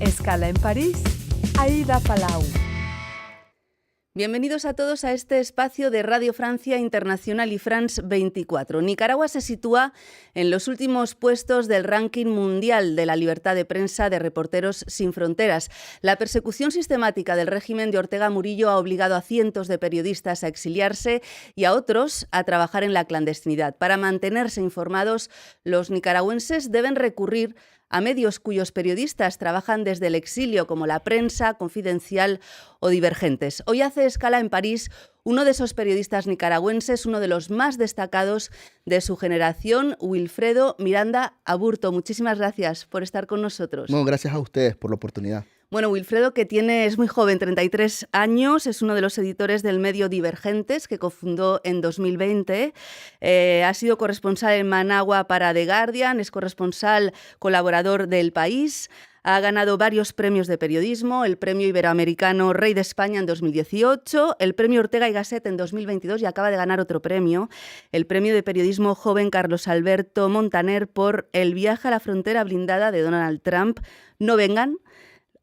Escala en París, Aida Palau. Bienvenidos a todos a este espacio de Radio Francia Internacional y France 24. Nicaragua se sitúa en los últimos puestos del ranking mundial de la libertad de prensa de Reporteros Sin Fronteras. La persecución sistemática del régimen de Ortega Murillo ha obligado a cientos de periodistas a exiliarse y a otros a trabajar en la clandestinidad. Para mantenerse informados, los nicaragüenses deben recurrir a medios cuyos periodistas trabajan desde el exilio, como La Prensa, Confidencial o Divergentes. Hoy hace escala en París uno de esos periodistas nicaragüenses, uno de los más destacados de su generación, Wilfredo Miranda Aburto. Muchísimas gracias por estar con nosotros. No, gracias a ustedes por la oportunidad. Bueno, Wilfredo, que es muy joven, 33 años, es uno de los editores del medio Divergentes, que cofundó en 2020. Ha sido corresponsal en Managua para The Guardian, es corresponsal colaborador del País. Ha ganado varios premios de periodismo, el Premio Iberoamericano Rey de España en 2018, el Premio Ortega y Gasset en 2022 y acaba de ganar otro premio, el Premio de Periodismo Joven Carlos Alberto Montaner por El viaje a la frontera blindada de Donald Trump. No vengan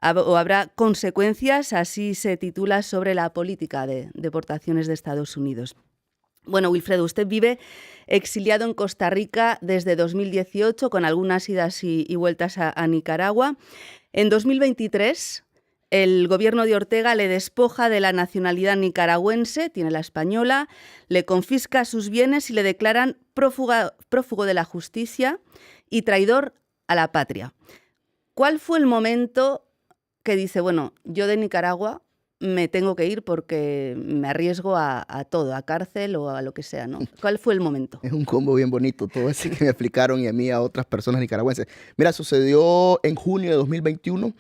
o habrá consecuencias, así se titula, sobre la política de deportaciones de Estados Unidos. Bueno, Wilfredo, usted vive exiliado en Costa Rica desde 2018, con algunas idas y vueltas a Nicaragua. En 2023, el gobierno de Ortega le despoja de la nacionalidad nicaragüense, tiene la española, le confisca sus bienes y le declaran prófugo de la justicia y traidor a la patria. ¿Cuál fue el momento que dice, bueno, yo de Nicaragua me tengo que ir porque me arriesgo a todo, a cárcel o a lo que sea, ¿no? ¿Cuál fue el momento? Es un combo bien bonito, todo eso que me explicaron y a mí y a otras personas nicaragüenses. Mira, sucedió en junio de 2021,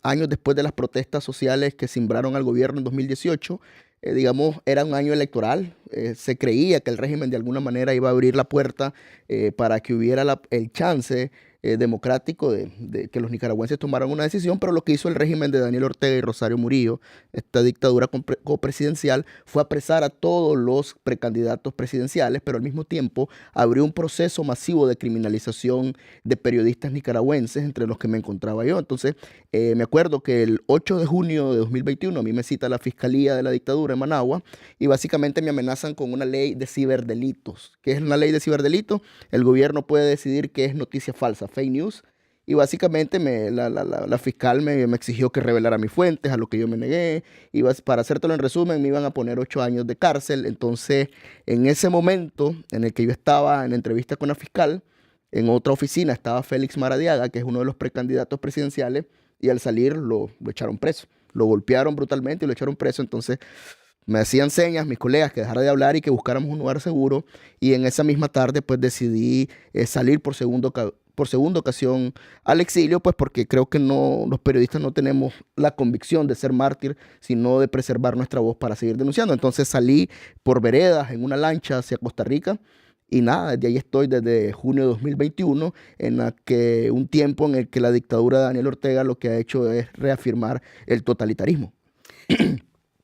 años después de las protestas sociales que cimbraron al gobierno en 2018. Digamos, era un año electoral. Se creía que el régimen de alguna manera iba a abrir la puerta para que hubiera el chance democrático de que los nicaragüenses tomaran una decisión, pero lo que hizo el régimen de Daniel Ortega y Rosario Murillo, esta dictadura copresidencial, fue apresar a todos los precandidatos presidenciales, pero al mismo tiempo abrió un proceso masivo de criminalización de periodistas nicaragüenses, entre los que me encontraba yo. Entonces, me acuerdo que el 8 de junio de 2021 a mí me cita la Fiscalía de la Dictadura en Managua y básicamente me amenazan con una ley de ciberdelitos. ¿Qué es una ley de ciberdelitos? El gobierno puede decidir qué es noticia falsa, fake news, y básicamente la fiscal me exigió que revelara mis fuentes, a lo que yo me negué, y para hacértelo en resumen me iban a poner 8 años de cárcel. Entonces, en ese momento en el que yo estaba en entrevista con la fiscal, en otra oficina estaba Félix Maradiaga, que es uno de los precandidatos presidenciales, y al salir lo echaron preso, lo golpearon brutalmente y lo echaron preso. Entonces me hacían señas mis colegas que dejara de hablar y que buscáramos un lugar seguro, y en esa misma tarde pues decidí salir por segunda ocasión al exilio, pues porque creo que los periodistas no tenemos la convicción de ser mártir, sino de preservar nuestra voz para seguir denunciando. Entonces salí por veredas en una lancha hacia Costa Rica y nada, desde ahí estoy desde junio de 2021, un tiempo en el que la dictadura de Daniel Ortega lo que ha hecho es reafirmar el totalitarismo.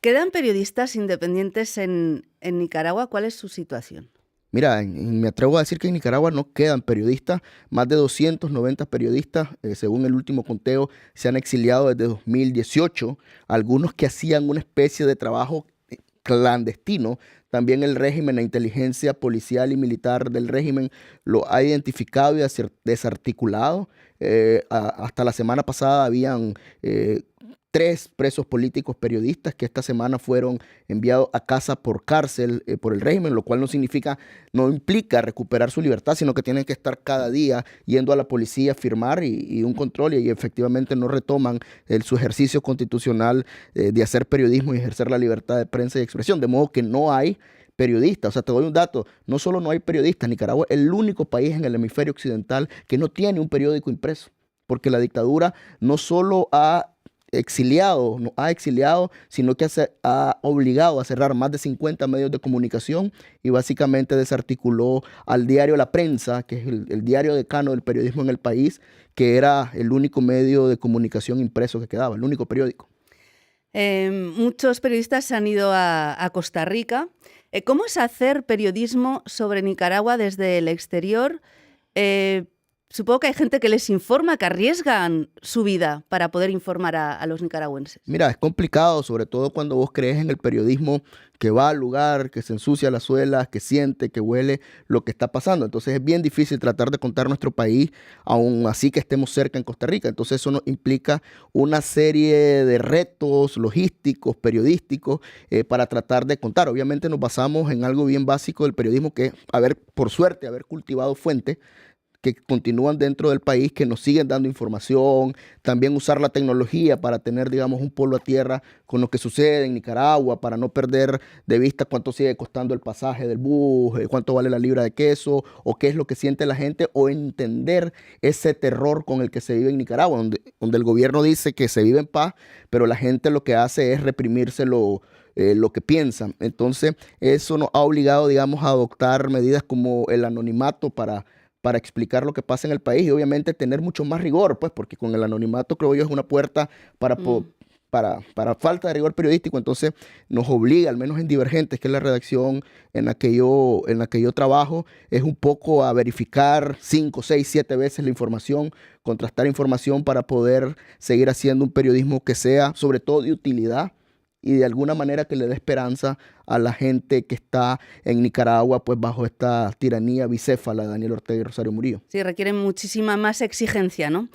¿Quedan periodistas independientes en Nicaragua? ¿Cuál es su situación? Mira, me atrevo a decir que en Nicaragua no quedan periodistas. Más de 290 periodistas, según el último conteo, se han exiliado desde 2018. Algunos que hacían una especie de trabajo clandestino. También el régimen, la inteligencia policial y militar del régimen lo ha identificado y desarticulado. Hasta la semana pasada habían 3 presos políticos periodistas que esta semana fueron enviados a casa por cárcel por el régimen, lo cual no implica recuperar su libertad, sino que tienen que estar cada día yendo a la policía a firmar y un control, y efectivamente no retoman su ejercicio constitucional de hacer periodismo y ejercer la libertad de prensa y expresión, de modo que no hay periodistas. O sea, te doy un dato, no solo no hay periodistas, Nicaragua es el único país en el hemisferio occidental que no tiene un periódico impreso, porque la dictadura no solo no ha exiliado, sino que ha obligado a cerrar más de 50 medios de comunicación y básicamente desarticuló al diario La Prensa, que es el diario decano del periodismo en el país, que era el único medio de comunicación impreso que quedaba, el único periódico. Muchos periodistas han ido a Costa Rica. ¿Cómo es hacer periodismo sobre Nicaragua desde el exterior? supongo que hay gente que les informa, que arriesgan su vida para poder informar a los nicaragüenses. Mira, es complicado, sobre todo cuando vos crees en el periodismo que va al lugar, que se ensucia las suelas, que siente, que huele lo que está pasando. Entonces es bien difícil tratar de contar nuestro país, aun así que estemos cerca en Costa Rica. Entonces eso nos implica una serie de retos logísticos, periodísticos, para tratar de contar. Obviamente nos basamos en algo bien básico del periodismo, que es, por suerte, haber cultivado fuentes que continúan dentro del país, que nos siguen dando información, también usar la tecnología para tener, digamos, un polo a tierra con lo que sucede en Nicaragua, para no perder de vista cuánto sigue costando el pasaje del bus, cuánto vale la libra de queso, o qué es lo que siente la gente, o entender ese terror con el que se vive en Nicaragua, donde el gobierno dice que se vive en paz, pero la gente lo que hace es reprimirse lo que piensan. Entonces, eso nos ha obligado, digamos, a adoptar medidas como el anonimato para explicar lo que pasa en el país y obviamente tener mucho más rigor, pues, porque con el anonimato, creo yo, es una puerta para falta de rigor periodístico. Entonces nos obliga, al menos en Divergentes, que es la redacción en la que yo trabajo, es un poco a verificar 5, 6, 7 veces la información, contrastar información para poder seguir haciendo un periodismo que sea sobre todo de utilidad y de alguna manera que le dé esperanza a la gente que está en Nicaragua, pues bajo esta tiranía bicéfala de Daniel Ortega y Rosario Murillo. Sí, requiere muchísima más exigencia, ¿no?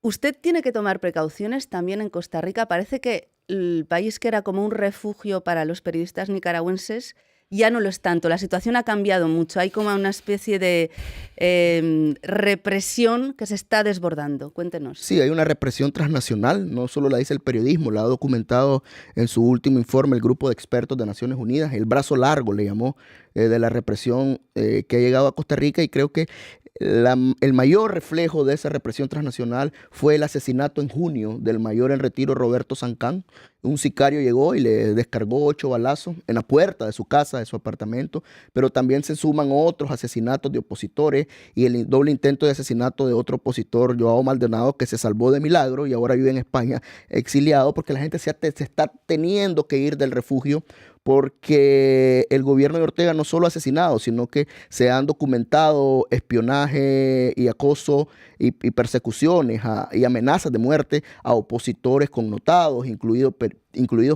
Usted tiene que tomar precauciones también en Costa Rica. Parece que el país, que era como un refugio para los periodistas nicaragüenses, ya no lo es tanto. La situación ha cambiado mucho. Hay como una especie de represión que se está desbordando. Cuéntenos. Sí, hay una represión transnacional. No solo la dice el periodismo, la ha documentado en su último informe el grupo de expertos de Naciones Unidas. El brazo largo le llamó de la represión que ha llegado a Costa Rica, y creo que el mayor reflejo de esa represión transnacional fue el asesinato en junio del mayor en retiro Roberto Sancán. Un sicario llegó y le descargó 8 balazos en la puerta de su casa, de su apartamento, pero también se suman otros asesinatos de opositores y el doble intento de asesinato de otro opositor, Joao Maldonado, que se salvó de milagro y ahora vive en España exiliado, porque la gente se está teniendo que ir del refugio, porque el gobierno de Ortega no solo ha asesinado, sino que se han documentado espionaje y acoso y persecuciones y amenazas de muerte a opositores connotados, incluidos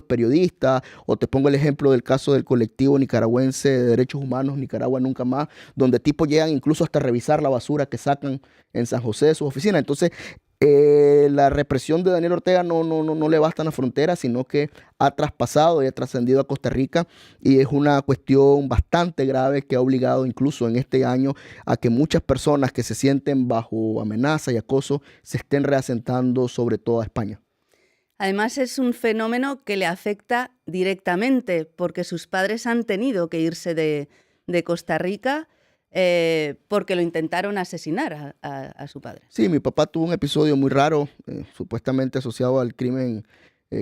periodistas. O te pongo el ejemplo del caso del colectivo nicaragüense de derechos humanos Nicaragua Nunca Más, donde tipos llegan incluso hasta revisar la basura que sacan en San José de sus oficinas. Entonces, la represión de Daniel Ortega no le basta a la frontera, sino que ha traspasado y ha trascendido a Costa Rica, y es una cuestión bastante grave que ha obligado incluso en este año a que muchas personas que se sienten bajo amenaza y acoso se estén reasentando sobre toda España. Además, es un fenómeno que le afecta directamente, porque sus padres han tenido que irse de Costa Rica porque lo intentaron asesinar a su padre. Sí, mi papá tuvo un episodio muy raro, supuestamente asociado al crimen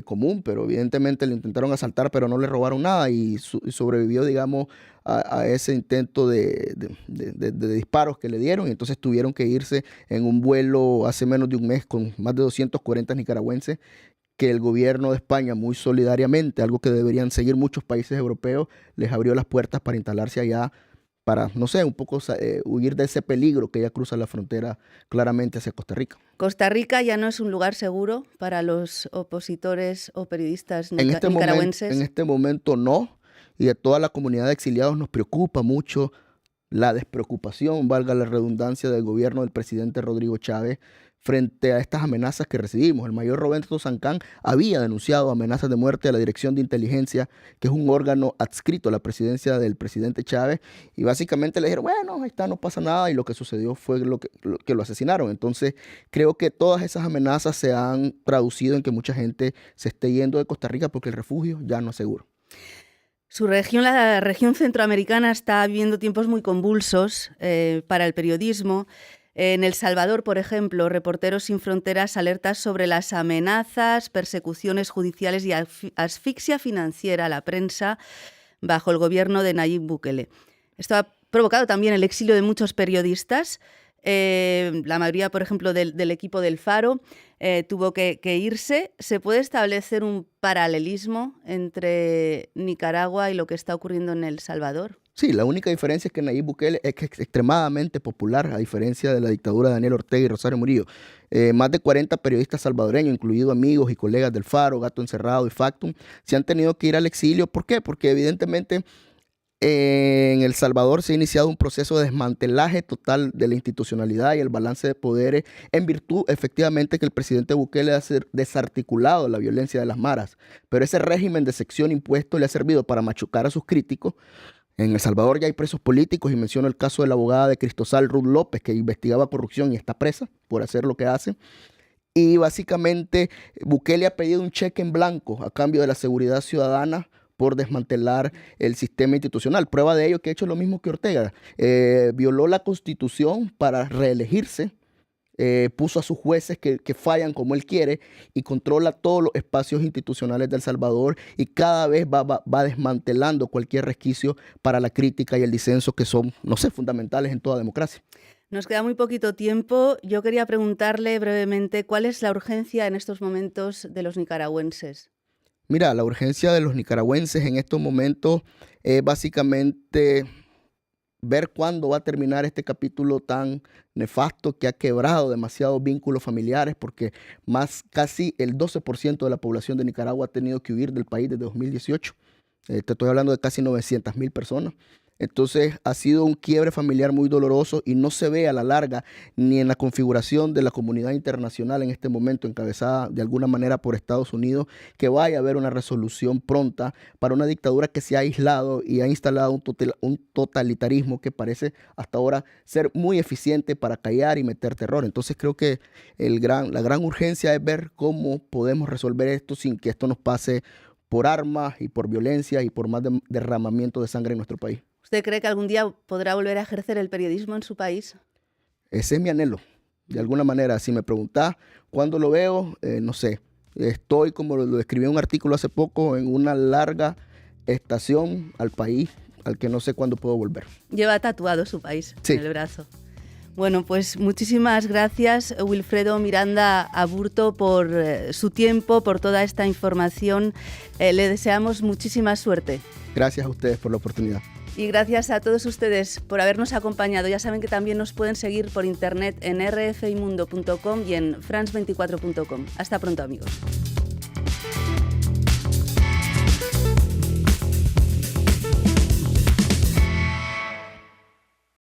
común, pero evidentemente le intentaron asaltar, pero no le robaron nada, y sobrevivió, digamos, a ese intento de disparos que le dieron, y entonces tuvieron que irse en un vuelo hace menos de un mes con más de 240 nicaragüenses, que el gobierno de España, muy solidariamente, algo que deberían seguir muchos países europeos, les abrió las puertas para instalarse allá, para, no sé, un poco huir de ese peligro que ya cruza la frontera claramente hacia Costa Rica. Costa Rica ya no es un lugar seguro para los opositores o periodistas nicaragüenses. En este momento no, y a toda la comunidad de exiliados nos preocupa mucho la despreocupación, valga la redundancia, del gobierno del presidente Rodrigo Chávez frente a estas amenazas que recibimos. El mayor Roberto Sancán había denunciado amenazas de muerte a la Dirección de Inteligencia, que es un órgano adscrito a la presidencia del presidente Chávez, y básicamente le dijeron, bueno, ahí está, no pasa nada, y lo que sucedió fue que lo asesinaron. Entonces, creo que todas esas amenazas se han traducido en que mucha gente se esté yendo de Costa Rica porque el refugio ya no es seguro. Su región, la región centroamericana, está viviendo tiempos muy convulsos para el periodismo. En El Salvador, por ejemplo, Reporteros Sin Fronteras alerta sobre las amenazas, persecuciones judiciales y asfixia financiera a la prensa bajo el gobierno de Nayib Bukele. Esto ha provocado también el exilio de muchos periodistas. La mayoría, por ejemplo, del equipo del Faro tuvo que irse. ¿Se puede establecer un paralelismo entre Nicaragua y lo que está ocurriendo en El Salvador? Sí, la única diferencia es que Nayib Bukele es que es extremadamente popular, a diferencia de la dictadura de Daniel Ortega y Rosario Murillo. Más de 40 periodistas salvadoreños, incluidos amigos y colegas del Faro, Gato Encerrado y Factum, se han tenido que ir al exilio. ¿Por qué? Porque evidentemente en El Salvador se ha iniciado un proceso de desmantelaje total de la institucionalidad y el balance de poderes en virtud efectivamente que el presidente Bukele ha desarticulado la violencia de las maras. Pero ese régimen de sección impuesto le ha servido para machucar a sus críticos. En El Salvador ya hay presos políticos y menciono el caso de la abogada de Cristosal Ruth López, que investigaba corrupción y está presa por hacer lo que hace. Y básicamente Bukele ha pedido un cheque en blanco a cambio de la seguridad ciudadana por desmantelar el sistema institucional. Prueba de ello que ha hecho lo mismo que Ortega. Violó la Constitución para reelegirse, puso a sus jueces que fallan como él quiere y controla todos los espacios institucionales de El Salvador y cada vez va desmantelando cualquier resquicio para la crítica y el disenso que son, no sé, fundamentales en toda democracia. Nos queda muy poquito tiempo. Yo quería preguntarle brevemente cuál es la urgencia en estos momentos de los nicaragüenses. Mira, la urgencia de los nicaragüenses en estos momentos es básicamente ver cuándo va a terminar este capítulo tan nefasto que ha quebrado demasiados vínculos familiares, porque casi el 12% de la población de Nicaragua ha tenido que huir del país desde 2018. Te estoy hablando de casi 900,000 personas. Entonces ha sido un quiebre familiar muy doloroso y no se ve a la larga ni en la configuración de la comunidad internacional en este momento, encabezada de alguna manera por Estados Unidos, que vaya a haber una resolución pronta para una dictadura que se ha aislado y ha instalado un totalitarismo que parece hasta ahora ser muy eficiente para callar y meter terror. Entonces creo que la gran urgencia es ver cómo podemos resolver esto sin que esto nos pase por armas y por violencia y por más derramamiento de sangre en nuestro país. ¿Usted cree que algún día podrá volver a ejercer el periodismo en su país? Ese es mi anhelo, de alguna manera. Si me preguntás cuándo lo veo, no sé. Estoy, como lo escribí en un artículo hace poco, en una larga estación al país al que no sé cuándo puedo volver. Lleva tatuado su país Sí. en el brazo. Bueno, pues muchísimas gracias, Wilfredo Miranda Aburto, por su tiempo, por toda esta información. Le deseamos muchísima suerte. Gracias a ustedes por la oportunidad. Y gracias a todos ustedes por habernos acompañado. Ya saben que también nos pueden seguir por internet en rfimundo.com y en france24.com. Hasta pronto, amigos.